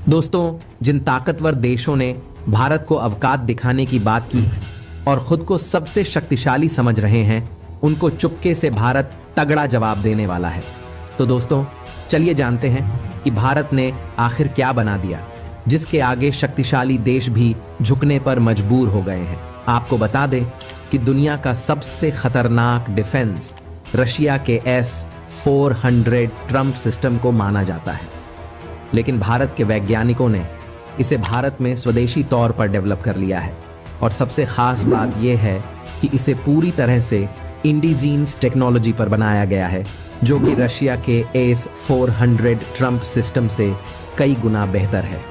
दोस्तों, जिन ताकतवर देशों ने भारत को अवकात दिखाने की बात की है और खुद को सबसे शक्तिशाली समझ रहे हैं, उनको चुपके से भारत तगड़ा जवाब देने वाला है। तो दोस्तों, चलिए जानते हैं कि भारत ने आखिर क्या बना दिया जिसके आगे शक्तिशाली देश भी झुकने पर मजबूर हो गए हैं। आपको बता दें कि दुनिया का सबसे खतरनाक डिफेंस रशिया के S-400 ट्रम्प सिस्टम को माना जाता है, लेकिन भारत के वैज्ञानिकों ने इसे भारत में स्वदेशी तौर पर डेवलप कर लिया है। और सबसे खास बात यह है कि इसे पूरी तरह से इंडिजीन्स टेक्नोलॉजी पर बनाया गया है, जो कि रशिया के S-400 ट्रम्प सिस्टम से कई गुना बेहतर है।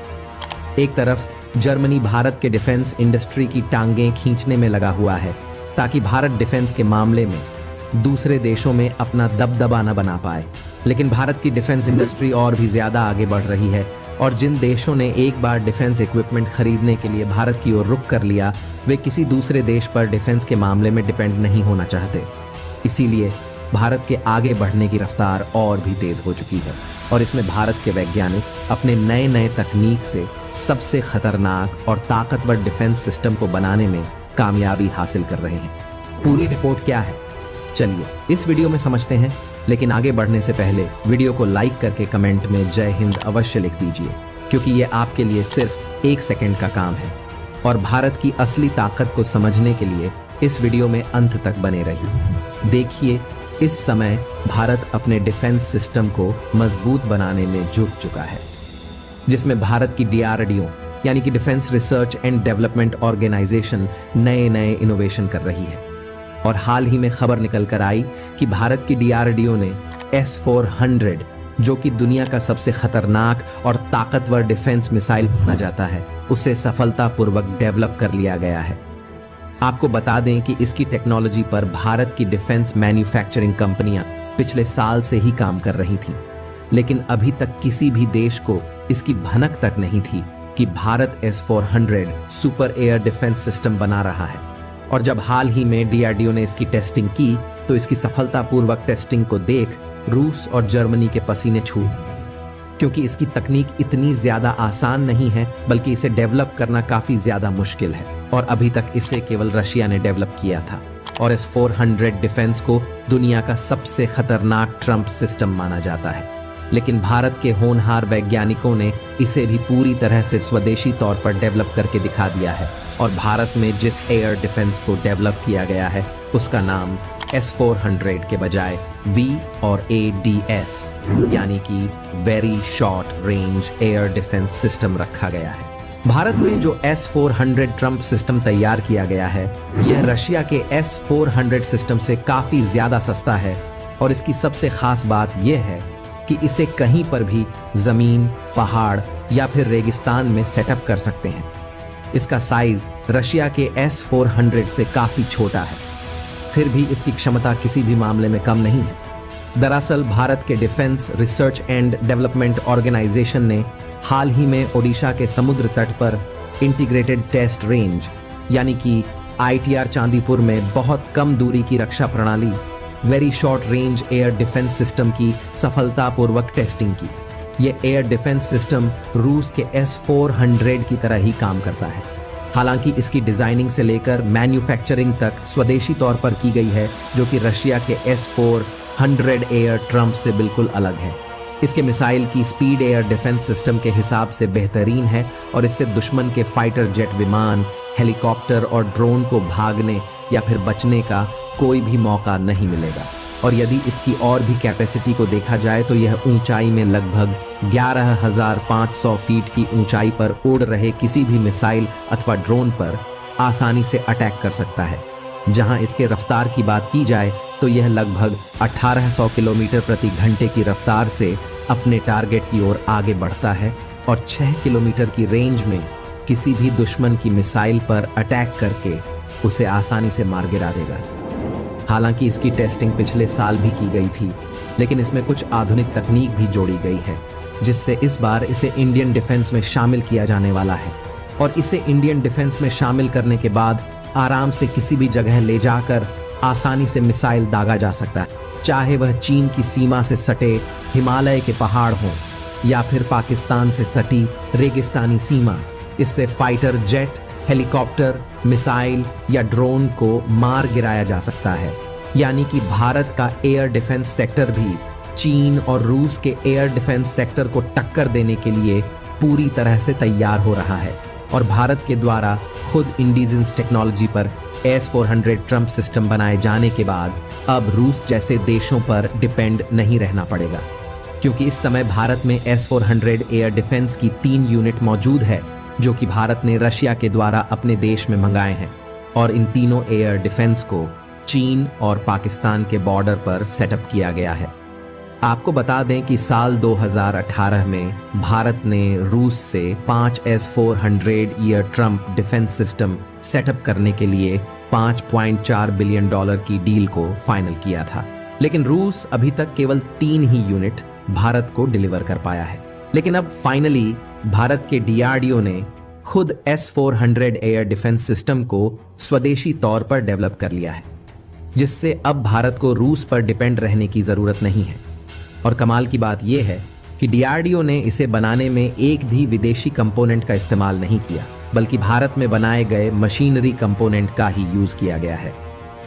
एक तरफ जर्मनी भारत के डिफेंस इंडस्ट्री की टांगें खींचने में लगा हुआ है ताकि भारत डिफेंस के मामले में दूसरे देशों में अपना दबदबा न बना पाए, लेकिन भारत की डिफेंस इंडस्ट्री और भी ज्यादा आगे बढ़ रही है और जिन देशों ने एक बार डिफेंस इक्विपमेंट खरीदने के लिए भारत की ओर रुख कर लिया, वे किसी दूसरे देश पर डिफेंस के मामले में डिपेंड नहीं होना चाहते। इसीलिए भारत के आगे बढ़ने की रफ्तार और भी तेज हो चुकी है और इसमें भारत के वैज्ञानिक अपने नए नए तकनीक से सबसे खतरनाक और ताकतवर डिफेंस सिस्टम को बनाने में कामयाबी हासिल कर रहे हैं। पूरी रिपोर्ट क्या है, चलिए इस वीडियो में समझते हैं। लेकिन आगे बढ़ने से पहले वीडियो को लाइक करके कमेंट में जय हिंद अवश्य लिख दीजिए, क्योंकि ये आपके लिए सिर्फ 1 सेकंड का काम है। और भारत की असली ताकत को समझने के लिए इस वीडियो में अंत तक बने रहिए। देखिए, इस समय भारत अपने डिफेंस सिस्टम को मजबूत बनाने में जुट चुका है, जिसमें भारत की DRDO यानी कि defence research and development organisation नए नए इनोवेशन कर रही है। और हाल ही में खबर निकल कर आई कि भारत की DRDO ने S-400, जो कि दुनिया का सबसे खतरनाक और ताकतवर डिफेंस मिसाइल माना जाता है, उसे सफलतापूर्वक डेवलप कर लिया गया है। आपको बता दें कि इसकी टेक्नोलॉजी पर भारत की डिफेंस मैन्युफैक्चरिंग कंपनियां पिछले साल से ही काम कर रही थीं, लेकिन अभी तक किसी भी देश को इसकी भनक तक नहीं थी कि Bharat S-400 super air defence system बना रहा है। और जब हाल ही में DRDO ने इसकी टेस्टिंग की, तो इसकी सफलतापूर्वक टेस्टिंग को देख रूस और जर्मनी के पसीने छूट गए, क्योंकि इसकी तकनीक इतनी ज्यादा आसान नहीं है, बल्कि इसे डेवलप करना काफी ज्यादा मुश्किल है और अभी तक इसे केवल रशिया ने डेवलप किया था। और S-400 डिफेंस को दुनिया का सबसे खतरनाक ट्रम्प सिस्टम माना जाता है, लेकिन भारत के होनहार वैज्ञानिकों ने इसे भी पूरी तरह से स्वदेशी तौर पर डेवलप करके दिखा दिया है। और भारत में जिस एयर डिफेंस को डेवलप किया गया है, उसका नाम S-400 के बजाय V और ADS यानी कि very short range air defence system रखा गया है। भारत में जो S-400 ट्रम्प सिस्टम तैयार किया गया है, यह रशिया के S-400 सिस्टम से काफी ज्यादा सस्ता है। और इसकी सबसे खास बात यह है कि इसे कहीं पर भी जमीन, पहाड़ या फिर रेगिस्तान में सेटअप कर सकते हैं। इसका साइज रशिया के S-400 से काफी छोटा है, फिर भी इसकी क्षमता किसी भी मामले में कम नहीं है। दरअसल भारत के defence research and development organisation ने हाल ही में ओडिशा के समुद्र तट पर इंटीग्रेटेड टेस्ट रेंज यानी कि ITR चांदीपुर में बहुत कम दूरी की रक्षा प्रणाली very short range air defence system की सफलतापूर्वक टेस्टिंग की। यह एयर डिफेंस सिस्टम रूस के S-400 की तरह ही काम करता है, हालांकि इसकी डिजाइनिंग से लेकर मैन्युफैक्चरिंग तक स्वदेशी तौर पर की गई है, जो कि रशिया के S-400 एयर ट्रम्प से बिल्कुल अलग है। इसके मिसाइल की स्पीड एयर डिफेंस सिस्टम के हिसाब से बेहतरीन है और इससे दुश्मन के फाइटर जेट विमान, हेलीकॉप्टर और ड्रोन को भागने या फिर बचने का कोई भी मौका नहीं मिलेगा। और यदि इसकी और भी कैपेसिटी को देखा जाए तो यह ऊंचाई में लगभग 11,500 फीट की ऊंचाई पर उड़ रहे किसी भी मिसाइल अथवा ड्रोन पर आसानी से अटैक कर सकता है। जहां इसके रफ्तार की बात की जाए तो यह लगभग 1800 किलोमीटर प्रति घंटे की रफ्तार से अपने टारगेट की ओर आगे बढ़ता है और 6 किलोमीटर की रेंज में किसी भी दुश्मन की मिसाइल पर अटैक करके उसे आसानी से मार गिरा देगा। हालांकि इसकी टेस्टिंग पिछले साल भी की गई थी, लेकिन इसमें कुछ आधुनिक तकनीक भी जोड़ी गई है, जिससे इस बार इसे इंडियन डिफेंस में शामिल किया जाने वाला है। और इसे इंडियन डिफेंस में शामिल करने के बाद आराम से किसी भी जगह ले जाकर आसानी से मिसाइल दागा जा सकता है, चाहे वह चीन की सीमा से सटे हिमालय के पहाड़ हों या फिर पाकिस्तान से सटी रेगिस्तानी सीमा, इससे फाइटर जेट, हेलीकॉप्टर, मिसाइल या ड्रोन को मार गिराया जा सकता है। यानी कि भारत का एयर डिफेंस सेक्टर भी चीन और रूस के एयर डिफेंस सेक्टर को टक्कर देने के लिए पूरी तरह से तैयार हो रहा है। और भारत के द्वारा खुद इंडिजिन्स टेक्नोलॉजी पर S-400 ट्रम्प सिस्टम बनाए जाने के बाद अब रूस जैसे देशों पर डिपेंड नहीं रहना पड़ेगा, क्योंकि इस समय भारत में S-400 एयर डिफेंस की 3 यूनिट मौजूद है जो कि भारत ने रशिया के द्वारा अपने देश में मंगाए हैं। और इन तीनों एयर डिफेंस को चीन और पाकिस्तान के बॉर्डर पर सेटअप किया गया है। आपको बता दें कि साल 2018 में भारत ने रूस से 5 S-400 air Trump defence system setup करने के लिए $5.4 बिलियन की डील को फाइनल किया था। लेकिन रूस अभी तक केवल 3 ही यूनिट भारत को डिलीवर कर पाया है। लेकिन अब फाइनली भारत के DRDO ने खुद S-400 एयर डिफेंस सिस्टम को स्वदेशी तौर पर डेवलप कर लिया है, जिससे अब भारत को रूस पर डिपेंड रहने की जरूरत नहीं है। और कमाल की बात यह है कि DRDO ने इसे बनाने में एक भी विदेशी कंपोनेंट का इस्तेमाल नहीं किया, बल्कि भारत में बनाए गए मशीनरी कंपोनेंट का ही यूज किया गया है,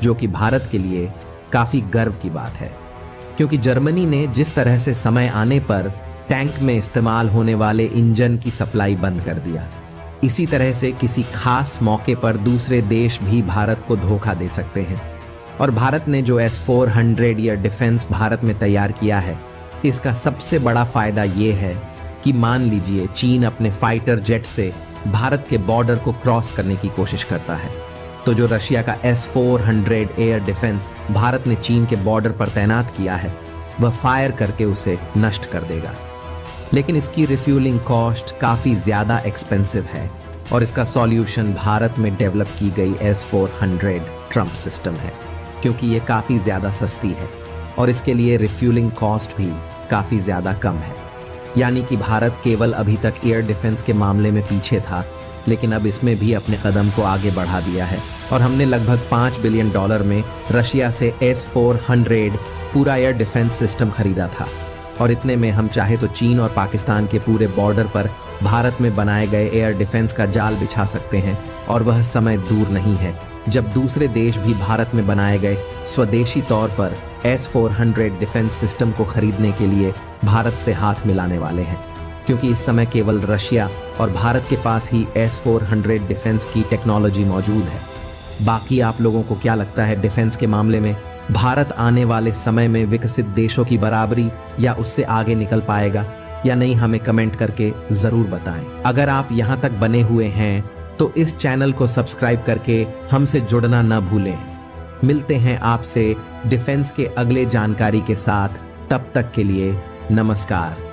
जो कि भारत के लिए काफी गर्व की बात है। क्योंकि जर्मनी ने जिस तरह से समय आने पर टैंक में इस्तेमाल होने वाले इंजन की सप्लाई बंद कर दिया, इसी तरह से किसी खास मौके पर दूसरे देश भी भारत को धोखा दे सकते हैं। और भारत ने जो S-400 एयर डिफेंस भारत में तैयार किया है, इसका सबसे बड़ा फायदा ये है कि मान लीजिए चीन अपने फाइटर जेट से भारत के बॉर्डर को क्रॉस करने की कोशिश करता है, तो जो रशिया का S-400 एयर डिफेंस भारत ने चीन के बॉर्डर पर तैनात किया है, वह फायर करके उसे नष्ट कर देगा। लेकिन इसकी रिफ्यूलिंग कॉस्ट काफ़ी ज़्यादा एक्सपेंसिव है और इसका सॉल्यूशन भारत में डेवलप की गई S-400 ट्रम्प सिस्टम है, क्योंकि ये काफ़ी ज़्यादा सस्ती है और इसके लिए रिफ्यूलिंग कॉस्ट भी काफ़ी ज़्यादा कम है। यानी कि भारत केवल अभी तक एयर डिफेंस के मामले में पीछे था, लेकिन अब इसमें भी अपने कदम को आगे बढ़ा दिया है। और हमने लगभग $5 बिलियन में रशिया से S-400 पूरा एयर डिफेंस सिस्टम खरीदा था। और इतने में हम चाहे तो चीन और पाकिस्तान के पूरे बॉर्डर पर भारत में बनाए गए एयर डिफेंस का जाल बिछा सकते हैं। और वह समय दूर नहीं है जब दूसरे देश भी भारत में बनाए गए स्वदेशी तौर पर S-400 डिफेंस सिस्टम को खरीदने के लिए भारत से हाथ मिलाने वाले हैं, क्योंकि इस समय केवल रशिया और भारत के पास ही S-400 डिफेंस की टेक्नोलॉजी मौजूद है। बाकी आप लोगों को क्या लगता है, डिफेंस के मामले में भारत आने वाले समय में विकसित देशों की बराबरी या उससे आगे निकल पाएगा या नहीं? हमें कमेंट करके ज़रूर बताएं। अगर आप यहाँ तक बने हुए हैं तो इस चैनल को सब्सक्राइब करके हमसे जुड़ना न भूलें। मिलते हैं आपसे डिफेंस के अगले जानकारी के साथ, तब तक के लिए नमस्कार।